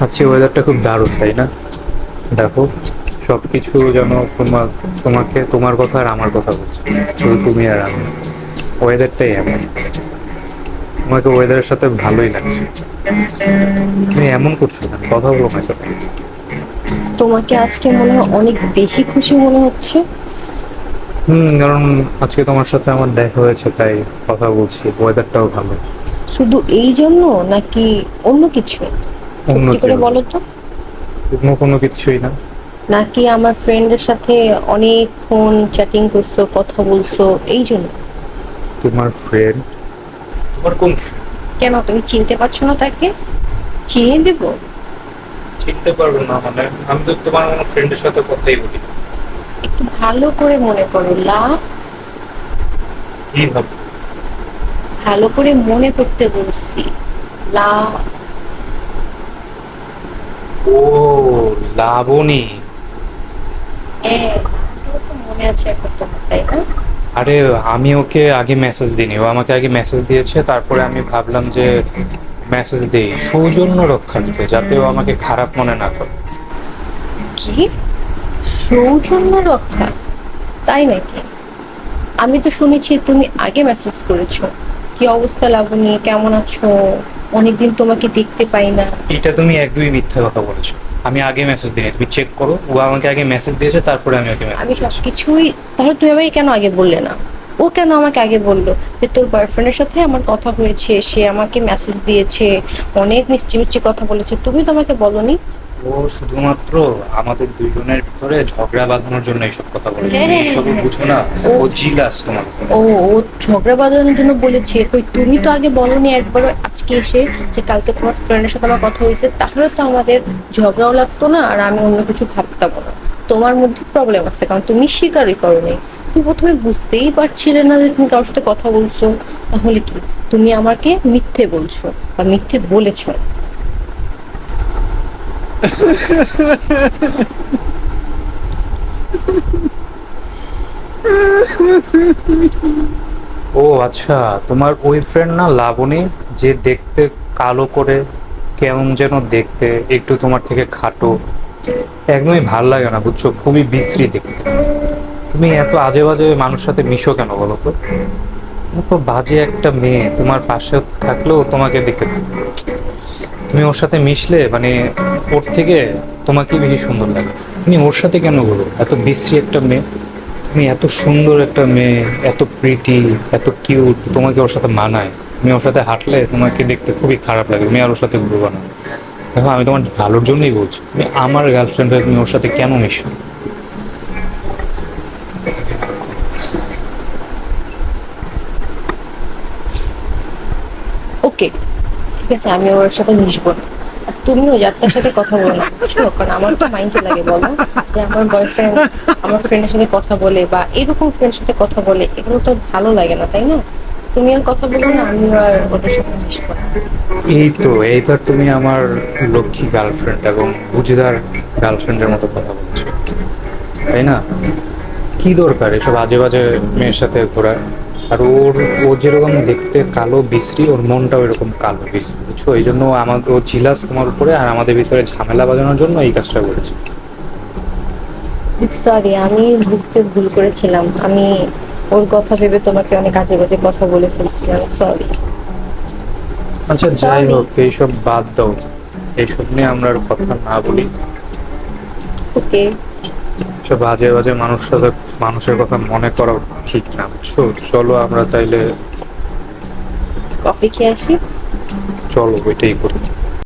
আজকে ওয়েদারটা খুব দারুণ, তাই না? দেখো, সবকিছু যেন তোমার কথা আর আমার কথা বলছে, শুধু তুমি আর আমি। ওয়েদারটাই এমন। তোমাকে ওয়েদারের সাথে ভালোই লাগছে। তুমি এমন করছো কেন? কথা বলো না কেন? তোমাকে আজকে মনে হয় অনেক বেশি খুশি মনে হচ্ছে। কারণ আজকে তোমার সাথে আমার দেখা হয়েছে, তাই কথা বলছি। ওয়েদারটাও ভালো। শুধু এই জন্য নাকি অন্য কিছু? অন্য সত্যি কি করে হবে? বলো তো। অন্য কোনো কিছুই না। নাকি আমার ফ্রেন্ডের সাথে অনেকক্ষণ চ্যাটিং করছো, কথা বলছো, এই জন্য? তোমার ফ্রেন্ড? তোমার কোন friend? কেন, তুমি চিনতে পারছো না তাকে? চিনিয়ে দেব? চিনতে পারবো না মানে? আমি তো তোমার কোনো ফ্রেন্ডের সাথে কথাই বলি না। একটু ভালো করে মনে করো লা। কি ভাবো? ভালো করে মনে করতে বলছি। লা। ও, লাবণী। হ্যাঁ, নামটাও তো মনে আছে এখন তোমার, তাই না? আরে, আমি ওকে আগে মেসেজ দিইনি, ও আমাকে আগে মেসেজ দিয়েছে, তারপরে আমি ভাবলাম যে মেসেজ দেই সৌজন্য রক্ষার্থে, যাতে ও আমাকে খারাপ মনে না করে। কি? সৌজন্য রক্ষা? তাই নাকি? আমি তো শুনেছি তুমি আগে মেসেজ করেছো। কি অবস্থা লাবণী, কেমন আছো? অনেকদিন তোমাকে দেখতে পাই না। এটা তুমি একদমই মিথ্যা কথা বলেছো। আমি আগে মেসেজ দিইনি, তুমি চেক করো। ও আমাকে আগে মেসেজ দিয়েছে, তারপরে আমি ওকে মেসেজ আমি দিয়েছি। সবকিছুই, তাহলে তুমি আমাকে কেন আগে বললে না? ও কেন আমাকে আগে বললো যে তোর বয়ফ্রেন্ডের সাথে আমার কথা হয়েছে, সে আমাকে মেসেজ দিয়েছে, অনেক মিষ্টি মিষ্টি কথা বলেছে, তুমি তো আমাকে বলনি? ও শুধুমাত্র আমাদের দুইজনের ভিতরে ঝগড়া বাঁধানোর জন্য এইসব কথা বলে, হ্যাঁ তুমি হ্যাঁ হ্যাঁ এইসবও হ্যাঁ। বুঝো না। ও ও জিলাস তোমার উপরে। ও ও ঝগড়া বাঁধানোর জন্য বলেছে? কই তুমি তো আগে বলনি একবারও আজকে এসে যে কালকে তোমার ফ্রেন্ডের সাথে আমার কথা হয়েছে, তাহলে তো আমাদের ঝগড়াও লাগতো না আর আমি অন্য কিছু ভাবতাম না। তোমার মধ্যে প্রবলেম আছে, কারণ তুমি স্বীকারই করোনি। তুমি প্রথমে বুঝতেই পারছিলে না যে তুমি কারোর সাথে কথা বলছো। তাহলে কি তুমি আমাকে মিথ্যে বলছো বা মিথ্যে বলেছো? ও আচ্ছা, তোমার ওই ফ্রেন্ড না লাবণী, যে দেখতে কালো করে, কেমন যেন দেখতে, একটু তোমার থেকে খাটো, একদমই ভাল লাগে না বুঝছো, খুবই বিশ্রী দেখতে। তুমি এত আজে বাজে মানুষের সাথে মিশো কেন বলো তো? এত বাজে একটা মেয়ে তোমার পাশে থাকলেও তোমাকে দেখতে তুমি ওর সাথে মিশলে মানে ওর থেকে তোমাকে বেশি সুন্দর লাগে। তুমি ওর সাথে কেন বলো? এত বিশ্রী একটা মেয়ে, তুমি এত সুন্দর একটা মেয়ে, এত প্রিটি, এত কিউট, তোমাকে ওর সাথে মানায়? তুমি ওর সাথে হাঁটলে তোমাকে দেখতে খুবই খারাপ লাগে, তুমি আর ওর সাথে ঘুরবা না। দেখো, আমি তোমার ভালোর জন্যই বলছি, তুমি আমার গার্লফ্রেন্ড হয়ে তুমি ওর সাথে কেন মিশো? ওকে, ঠিক আছে, আমি ওর সাথে মিশবো না। আর তুমিও যার তার সাথে কথা বলো না, বুঝছো? কারণ আমার তো মাইন্ডে লাগে, বলো, যে আমার বয়ফ্রেন্ড আমার ফ্রেন্ডের সাথে কথা বলে বা এরকম ফ্রেন্ডের সাথে কথা বলে, এগুলো তো ভালো লাগে না, তাই না? তুমি আর কথা বলো না, আমিও আর ওদের সাথে মিশবো না। এই তো, এইবার তুমি আমার লক্ষ্মী গার্লফ্রেন্ড এবং বুঝদার গার্লফ্রেন্ডের মতো কথা বলছো, তাই না? কি দরকার এসব আজে বাজে মেয়ের সাথে ঘোরা? আর ও যেরকম দেখতে কালো বিশ্রী, ওর মনটাও এরকম কালো বিশ্রী, বুঝছো? এই জন্য আমাদের ও জিলাস তোমার উপরে, আর আমাদের ভিতরে ঝামেলা বাজানোর জন্য এই কাজটা করেছে। সরি, আমি বুঝতে ভুল করেছিলাম। আমি ওর কথা ভেবে তোমাকে অনেক আজে বাজে কথা বলে ফেলছিলাম, সরি। আচ্ছা, যাই সরি। হোক, এইসব বাদ দাও। এইসব নিয়ে আমরা আর কথা না বলি। ওকে। সব বাজে বাজে মানুষের কথা মনে করা ঠিক না, বুঝছো? চলো আমরা তাইলে, কফি খেয়ে আসি। চলো ওইটাই করি।